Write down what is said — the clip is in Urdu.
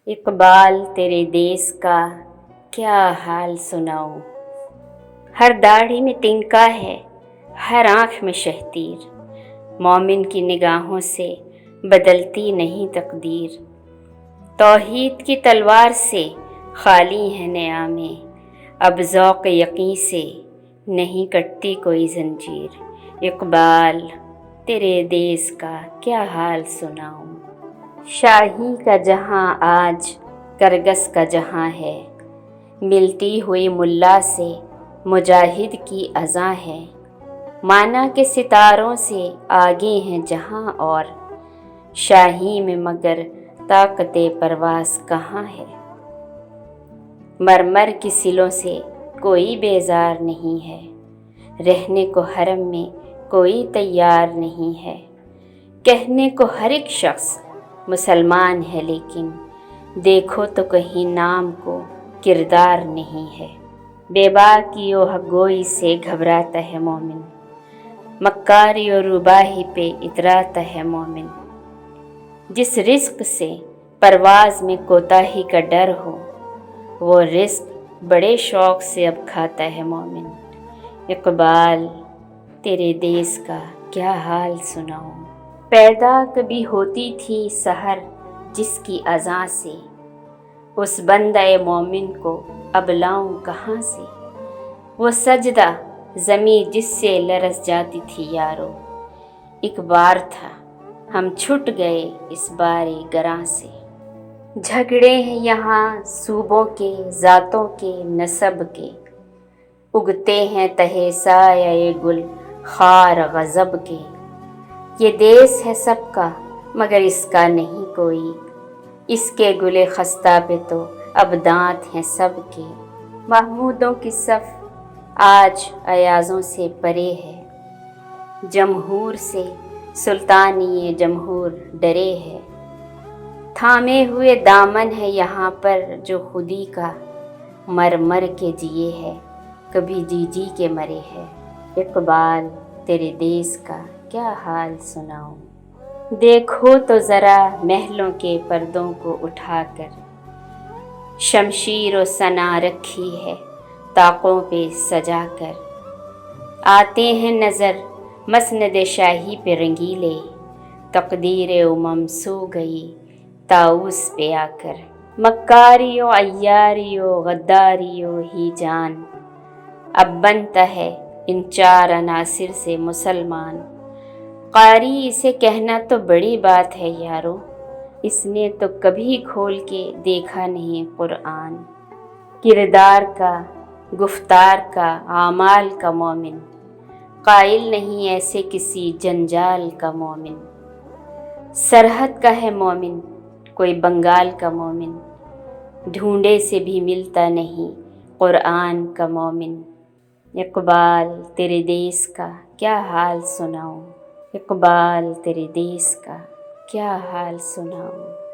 اقبال تیرے دیس کا کیا حال سناؤں۔ ہر داڑھی میں تنکا ہے، ہر آنکھ میں شہتیر، مومن کی نگاہوں سے بدلتی نہیں تقدیر۔ توحید کی تلوار سے خالی ہیں نیامیں، اب ذوق یقین سے نہیں کٹتی کوئی زنجیر۔ اقبال تیرے دیس کا کیا حال سناؤں۔ شاہی کا جہاں آج کرگس کا جہاں ہے، ملتی ہوئی ملا سے مجاہد کی اذاں ہے۔ مانا کہ ستاروں سے آگے ہیں جہاں اور، شاہی میں مگر طاقت پرواز کہاں ہے۔ مرمر کی سلوں سے کوئی بیزار نہیں ہے، رہنے کو حرم میں کوئی تیار نہیں ہے۔ کہنے کو ہر ایک شخص مسلمان ہے، لیکن دیکھو تو کہیں نام کو کردار نہیں ہے۔ بے باکی و حق گوئی سے گھبراتا ہے مومن، مکاری و روباہی پہ اتراتا ہے مومن۔ جس رزق سے پرواز میں کوتاہی کا ڈر ہو، وہ رزق بڑے شوق سے اب کھاتا ہے مومن۔ اقبال تیرے دیس کا کیا حال سناؤں۔ پیدا کبھی ہوتی تھی سحر جس کی اذان سے، اس بندہ مومن کو اب لاؤں کہاں سے۔ وہ سجدہ زمیں جس سے لرز جاتی تھی یارو، ایک بار تھا ہم چھٹ گئے اس بار گراں سے۔ جھگڑے ہیں یہاں صوبوں کے، ذاتوں کے، نسب کے، اگتے ہیں تہے سایہ گل خار غضب کے۔ یہ دیس ہے سب کا مگر اس کا نہیں کوئی، اس کے گل خستہ پہ تو اب دانت ہیں سب کے۔ محمودوں کی صف آج ایازوں سے پرے ہے، جمہور سے سلطانی جمہور ڈرے ہے۔ تھامے ہوئے دامن ہے یہاں پر جو خودی کا، مر مر کے جیے ہے کبھی جی جی کے مرے ہے۔ اقبال تیرے دیس کا کیا حال سناؤں۔ دیکھو تو ذرا محلوں کے پردوں کو اٹھا کر، شمشیر و سنا رکھی ہے طاقوں پہ سجا کر۔ آتے ہیں نظر مسند شاہی پہ رنگیلے، تقدیر امم سو گئی طاؤس پہ آ کر۔ مکاری و عیاری و غداری و ہی جان، اب بنتا ہے ان چار عناصر سے مسلمان۔ قاری اسے کہنا تو بڑی بات ہے یارو، اس نے تو کبھی کھول کے دیکھا نہیں قرآن۔ کردار کا، گفتار کا، اعمال کا مومن، قائل نہیں ایسے کسی جنجال کا مومن۔ سرحد کا ہے مومن کوئی بنگال کا مومن، ڈھونڈے سے بھی ملتا نہیں قرآن کا مومن۔ اقبال تیرے دیس کا کیا حال سناؤں۔ اقبال تیرے دیس کا کیا حال سناؤں۔